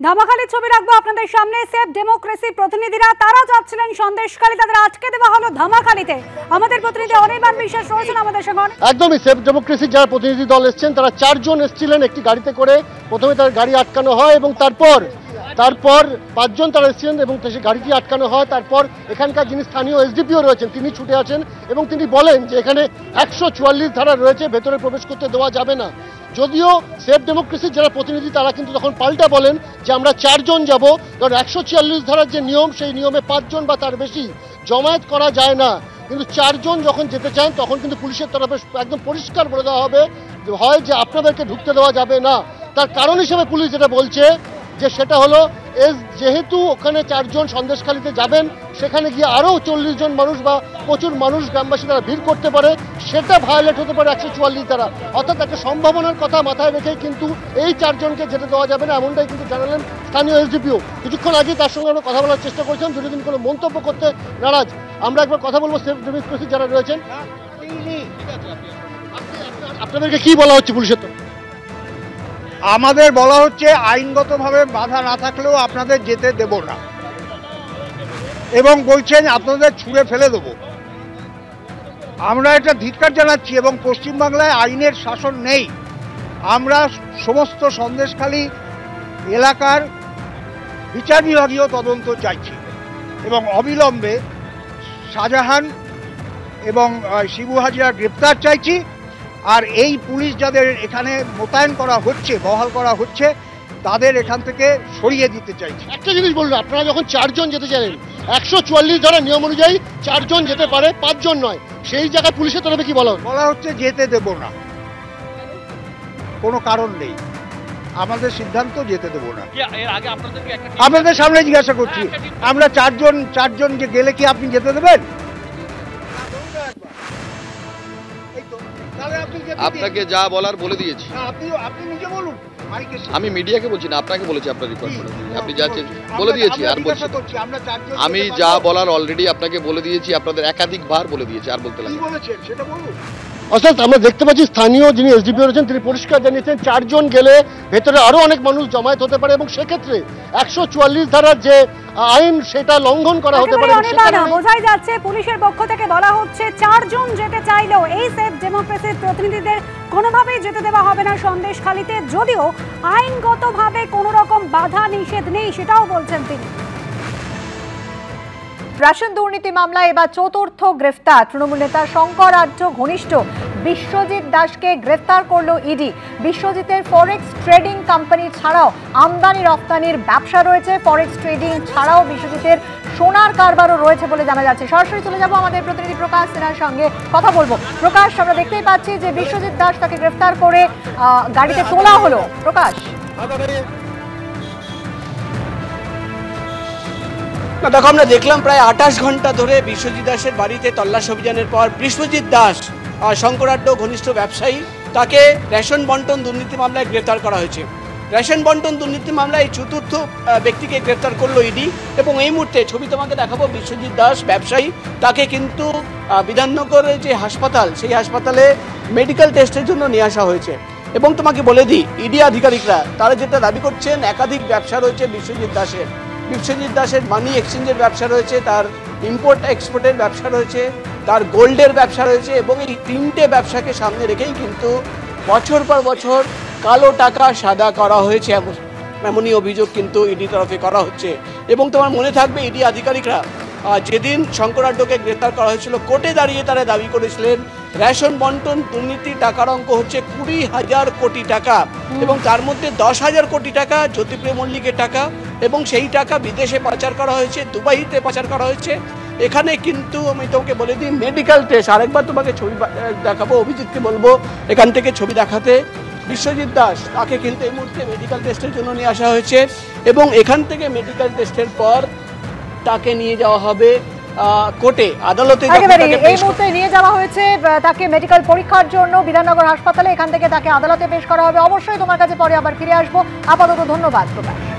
ধামাখালির ছবি রাখবো আপনাদের সামনে। সেভ ডেমোক্রেসি প্রতিনিধিরা তারা যাচ্ছিলেন সন্দেশখালী, তাদের আটকে দেওয়া হলো ধামাখালিতে। আমাদের প্রতিনিধি অনির্বাণ বিশ্বাস রয়েছেন আমাদের সঙ্গে। একদমই সেভ ডেমোক্রেসি যারা প্রতিনিধি দল এসেছেন তারা 4 জন এসেছিলেন একটি গাড়িতে করে। প্রথমে তার গাড়ি আটকানো হয় এবং তারপর 5 জন তারা এসেছিলেন এবং সেই গাড়িটি আটকানো হয়। তারপর এখানকার যিনি স্থানীয় এসডিপিও রয়েছেন তিনি ছুটে আসেন এবং তিনি বলেন যে এখানে 144 ধারা রয়েছে, ভেতরে প্রবেশ করতে দেওয়া যাবে না। যদিও সেভ ডেমোক্রেসির যারা প্রতিনিধি তারা কিন্তু তখন পাল্টা বলেন যে আমরা 4 জন যাব, কারণ 144 ধারার যে নিয়ম সেই নিয়মে 5 জন বা তার বেশি জমায়েত করা যায় না। কিন্তু 4 জন যখন যেতে চান তখন কিন্তু পুলিশের তরফে একদম পরিষ্কার বলে দেওয়া হবে যে আপনাদেরকে ঢুকতে দেওয়া যাবে না। তার কারণ হিসেবে পুলিশ যেটা বলছে যে সেটা হলো যেহেতু ওখানে 4 জন সন্দেশখালীতে যাবেন, সেখানে গিয়ে আরও 40 জন মানুষ বা প্রচুর মানুষ গ্রামবাসী তারা ভিড় করতে পারে, সেটা ভায়োলেট হতে পারে 144 ধারা। অর্থাৎ একটা সম্ভাবনার কথা মাথায় রেখেই কিন্তু এই 4 জনকে যেতে দেওয়া যাবে না, এমনটাই কিন্তু জানালেন স্থানীয় এসডিপিও। কিছুক্ষণ আগে তার সঙ্গে আমরা কথা বলার চেষ্টা করেছিলাম, যদি তিনি কোনো মন্তব্য করতে নারাজ। আমরা একবার কথা বলবো সেভ ডেমোক্রেসি যারা রয়েছেন। আপনাদেরকে কি বলা হচ্ছে পুলিশের তরফে? আমাদের বলা হচ্ছে আইনগতভাবে বাধা না থাকলেও আপনাদের যেতে দেব না, এবং বলছেন আপনাদের ছুঁড়ে ফেলে দেব। আমরা এটা ধিক্কার জানাচ্ছি এবং পশ্চিমবাংলায় আইনের শাসন নেই। আমরা সমস্ত সন্দেশখালী এলাকার বিচার বিভাগীয় তদন্ত চাইছি এবং অবিলম্বে শাহজাহান এবং শিবু হাজরা গ্রেপ্তার চাইছি। আর এই পুলিশ যাদের এখানে মোতায়েন করা হচ্ছে, বহাল করা হচ্ছে, তাদের এখান থেকে সরিয়ে দিতে চাইছি। একটা জিনিস বলুন, আপনারা যখন 4 জন যেতে চাইলেন, 144 ধারা নিয়ম অনুযায়ী 4 জন যেতে পারে, 5 জন নয়, সেই জায়গায় পুলিশের তরফে কি বলা হচ্ছে যেতে দেব না, কোনো কারণ নেই, আমাদের সিদ্ধান্ত যেতে দেব না। আপনাদের সামনে জিজ্ঞাসা করছি, আমরা 4 জন যে গেলে কি আপনি যেতে দেবেন? আপনাকে যা বলার বলে দিয়েছি। আপনি নিজে বলুন। আমি মিডিয়াকে বলছি না, আপনাকে বলেছি, আপনার রিকোয়েস্ট করে আপনি যা বলে দিয়েছি। আর বলছি আমি যা বলার অলরেডি আপনাকে বলে দিয়েছি, আপনাদের একাধিকবার বলে দিয়েছি, আর বলতে লাগে। অর্থাৎ আমরা দেখতে পাচ্ছি স্থানীয় যিনি এসডিপিও রয়েছেন তিনি পরিষ্কার জানিয়েছেন 4 জন গেলে ভেতরে আরো অনেক মানুষ জমায়েত হতে পারে এবং সেক্ষেত্রে 144 ধারার যে আইন সেটা লঙ্ঘন করা হতে পারে। বোঝাই যাচ্ছে পুলিশের পক্ষ থেকে বলা হচ্ছে 4 জন যেতে চাইলেও এই সেভ ডেমোক্রেসির প্রতিনিধিদের কোনোভাবেই যেতে দেওয়া হবে না সন্দেশখালীতে, যদিও আইনগতভাবে কোনো রকম বাধা নিষেধ নেই, সেটাও বলছেন তিনি। রেশন দুর্নীতি মামলায় এবার চতুর্থ গ্রেফতার তৃণমূল নেতা শঙ্কর আঢ্য ঘনিষ্ঠ বিশ্বজিৎ দাসকে গ্রেফতার করলো ইডি। বিশ্বজিতের ফরেক্স ট্রেডিং কোম্পানি ছাড়াও আমদানি রপ্তানির ব্যবসা রয়েছে। ফরেক্স ট্রেডিং ছাড়াও বিশ্বজিতের সোনার কারবারও রয়েছে বলে জানা যাচ্ছে। সরাসরি চলে যাব আমাদের প্রতিনিধি প্রকাশ সিনহার সঙ্গে কথা বলবো। প্রকাশ, আমরা দেখতেই পাচ্ছি যে বিশ্বজিৎ দাস তাকে গ্রেফতার করে গাড়িতে তোলা হলো। প্রকাশ, দেখো, আমরা দেখলাম প্রায় 28 ঘন্টা ধরে বিশ্বজিৎ দাসের বাড়িতে তল্লাশি অভিযানের পর বিশ্বজিৎ দাস শঙ্কর আঢ্য ঘনিষ্ঠ ব্যবসায়ী, তাকে রেশন বন্টন দুর্নীতি মামলায় গ্রেফতার করা হয়েছে। রেশন বন্টন দুর্নীতি মামলায় চতুর্থ ব্যক্তিকে গ্রেফতার করলো ইডি এবং এই মুহূর্তে ছবি তোমাকে দেখাবো। বিশ্বজিৎ দাস ব্যবসায়ী, তাকে কিন্তু বিধাননগরের যে হাসপাতাল, সেই হাসপাতালে মেডিকেল টেস্টের জন্য নিয়ে আসা হয়েছে। এবং তোমাকে বলে দিই, ইডি আধিকারিকরা তারা যেটা দাবি করছেন, একাধিক ব্যবসা রয়েছে বিশ্বজিৎ দাসের। বিশ্বজিৎ দাসের মানি এক্সচেঞ্জের ব্যবসা রয়েছে, তার ইম্পোর্ট এক্সপোর্টের ব্যবসা রয়েছে, তার গোল্ডের ব্যবসা রয়েছে এবং এই 3টে ব্যবসাকে সামনে রেখেই কিন্তু বছর পর বছর কালো টাকা সাদা করা হয়েছে, এমনই অভিযোগ কিন্তু ইডি তরফে করা হচ্ছে। এবং তোমার মনে থাকবে, ইডি আধিকারিকরা যেদিন শঙ্কর আঢ্যকে গ্রেফতার করা হয়েছিল, কোর্টে দাঁড়িয়ে তারা দাবি করেছিলেন রেশন বন্টন দুর্নীতি টাকার অঙ্ক হচ্ছে 20,000 কোটি টাকা এবং তার মধ্যে 10,000 কোটি টাকা জ্যোতিপ্রিয় মল্লিকের টাকা এবং সেই টাকা বিদেশে পাচার করা হয়েছে, দুবাইতে পাচার করা হয়েছে। এখানে কিন্তু আমি তোমাকে বলে দিই, মেডিকেল টেস্ট, আরেকবার তোমাকে ছবি দেখাবো, অভিজিৎকে বলবো এখান থেকে ছবি দেখাতে। বিশ্বজিৎ দাস তাকে কিন্তু এই মুহূর্তে মেডিকেল টেস্টের জন্য নিয়ে আসা হয়েছে এবং এখান থেকে মেডিকেল টেস্টের পর তাকে নিয়ে যাওয়া হবে কোর্টে, আদালতে। এই মুহূর্তে নিয়ে যাওয়া হয়েছে তাকে মেডিকেল পরীক্ষার জন্য বিধাননগর হাসপাতালে। এখান থেকে তাকে আদালতে পেশ করা হবে। অবশ্যই তোমার কাছে পরে আবার ফিরে আসবো। আপাতত ধন্যবাদ প্রকাশ।